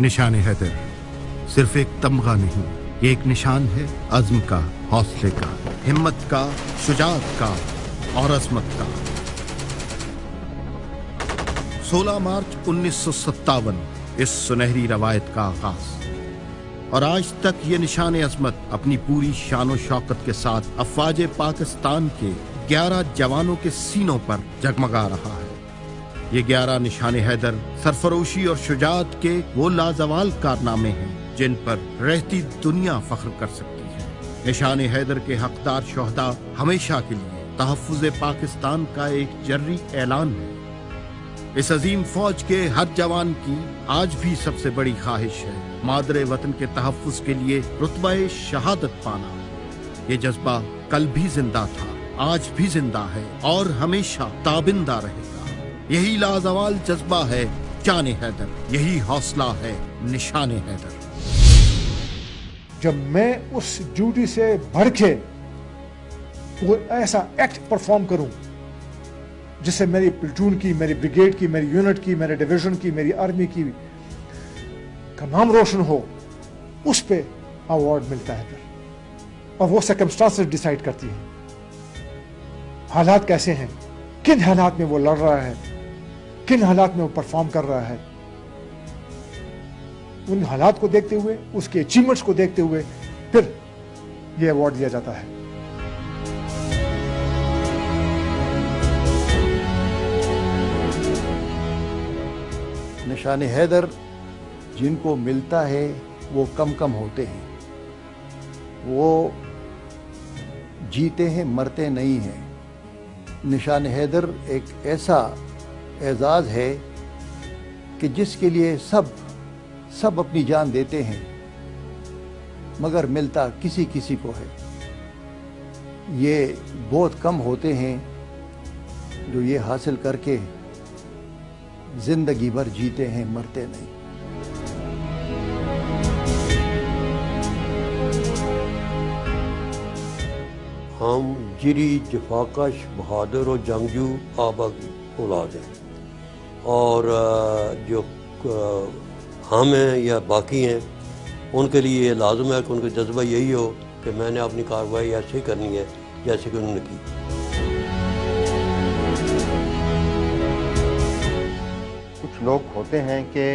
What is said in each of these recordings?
निशान हैदर सिर्फ एक तमगा नहीं, ये एक निशान है अज़्म का, हौसले का, हिम्मत का, शुजाअत का और अज़मत का। 16 मार्च 1957 इस सुनहरी रवायत का आगाज, और आज तक ये निशान अज़मत अपनी पूरी शान व शौकत के साथ अफ़वाज पाकिस्तान के 11 जवानों के सीनों पर जगमगा रहा है। ये 11 निशान हैदर सरफरोशी और शुजाअत के वो लाजवाल कारनामे हैं जिन पर रहती दुनिया फख्र कर सकती है। निशान हैदर के हकदार शोहदा हमेशा के लिए तहफ़्फ़ुज़ पाकिस्तान का एक जर्री ऐलान है। इस अजीम फौज के हर जवान की आज भी सबसे बड़ी ख्वाहिश है मादरे वतन के तहफ़्फ़ुज़ के लिए रुतबा शहादत पाना। ये जज्बा कल भी जिंदा था, आज भी जिंदा है और हमेशा ताबिंदा रहेगा। यही लाजवाल जज्बा है जान हैदर, यही हौसला है निशान हैदर। जब मैं उस ड्यूटी से बढ़ के वो ऐसा एक्ट परफॉर्म करूं जिससे मेरी प्लेटून की, मेरी ब्रिगेड की, मेरी यूनिट की, मेरे डिवीजन की, मेरी आर्मी की का नाम रोशन हो, उस पे अवार्ड मिलता है फिर। और वो सर्कमस्टांसेस डिसाइड करती है हालात कैसे हैं, किन हालात में वो लड़ रहा है, किन हालात में वो परफॉर्म कर रहा है। उन हालात को देखते हुए, उसके अचीवमेंट्स को देखते हुए फिर ये अवार्ड दिया जाता है। निशान हैदर जिनको मिलता है वो कम कम होते हैं, वो जीते हैं मरते नहीं हैं। निशान हैदर एक ऐसा एजाज़ है कि जिसके लिए सब अपनी जान देते हैं, मगर मिलता किसी किसी को है। ये बहुत कम होते हैं जो ये हासिल करके जिंदगी भर जीते हैं मरते नहीं। हम जिरी जफाकश बहादुर और जंगजू आबा की औलाद हैं, और जो हम हैं या बाकी हैं उनके लिए ये लाजम है कि उनका जज्बा यही हो कि मैंने अपनी कार्रवाई ऐसे करनी है जैसे कि उन्होंने की। कुछ लोग होते हैं कि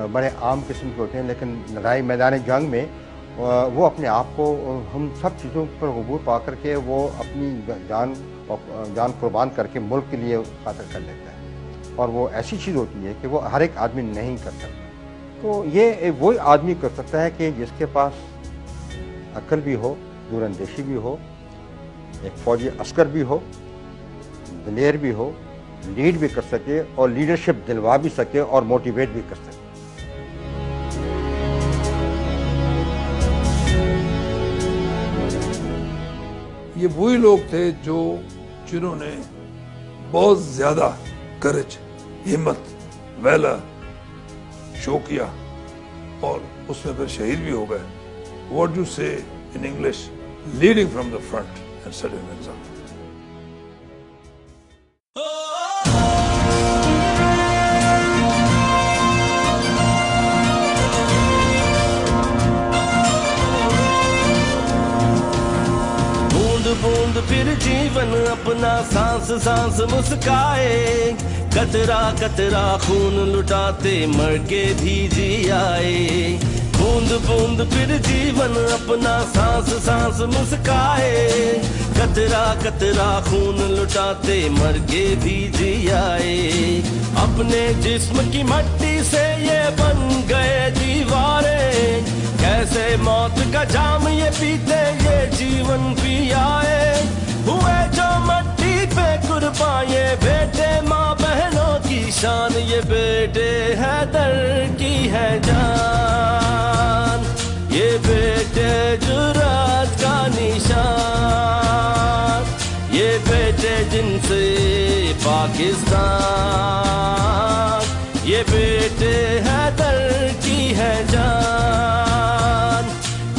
बड़े आम किस्म के होते हैं, लेकिन लड़ाई मैदान जंग में वो अपने आप को हम सब चीज़ों पर अबूर पा करके वो अपनी जान कुर्बान करके मुल्क के लिए खातिर कर लेता है। और वो ऐसी चीज़ होती है कि वो हर एक आदमी नहीं कर सकता। तो ये वही आदमी कर सकता है कि जिसके पास अक्ल भी हो, दूरअंदेशी भी हो, एक फौजी अस्कर भी हो, दिलेर भी हो, लीड भी कर सके और लीडरशिप दिलवा भी सके और मोटिवेट भी कर सके। ये वही लोग थे जिन्होंने बहुत ज्यादा करेज, हिम्मत, वैला शो किया और उसमें फिर शहीद भी हो गए। व्हाट यू से in English, leading from the front end setting an example. बूंद फिर जीवन अपना सांस सांस मुस्काए, कतरा कतरा खून लुटाते मर के भी जी आए। बूंद बूंद फिर जीवन अपना सांस सांस मुस्काए, कतरा कतरा खून लुटाते मर के भी जी आए। अपने जिस्म की मट्टी से ये बन गए दीवारें, कैसे मौत का जाम ये पीते ये जीवन पी आए। हुए जो मट्टी पे कुर्बान ये बेटे माँ बहनों की शान, ये बेटे हैदर की है जान, ये बेटे जुर्रत का निशान, ये बेटे जिनसे पाकिस्तान, ये बेटे हैदर की है जान,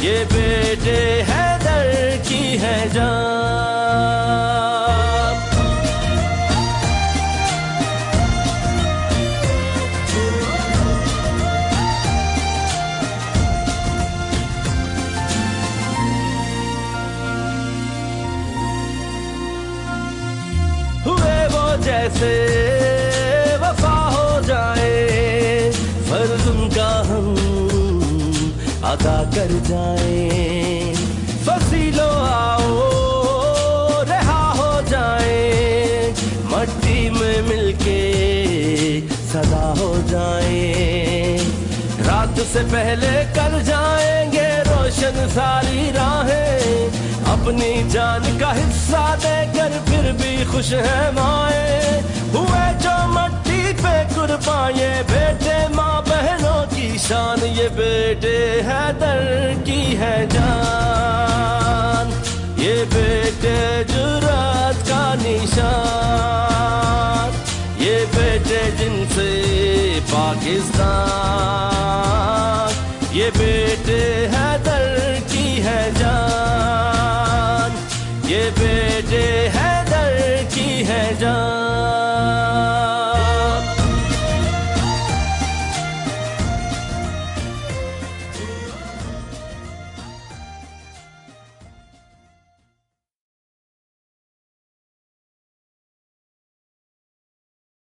ये बेटे हैदर की है जान। कैसे वफा हो जाए, फर्ज उनका हम अदा कर जाए। फसीलो आओ रहा हो जाए, मट्टी में मिलके सदा हो जाए। रात से पहले कर जाएंगे रोशन सारी राहें, अपनी जान का हिस्सा देकर फिर भी खुश है माए। हुए जो मट्टी पे कुर्बान ये बेटे माँ बहनों की शान, ये बेटे हैदर की है जान, ये बेटे जुर्रत का निशान, ये बेटे जिनसे पाकिस्तान, ये बेटे हैदर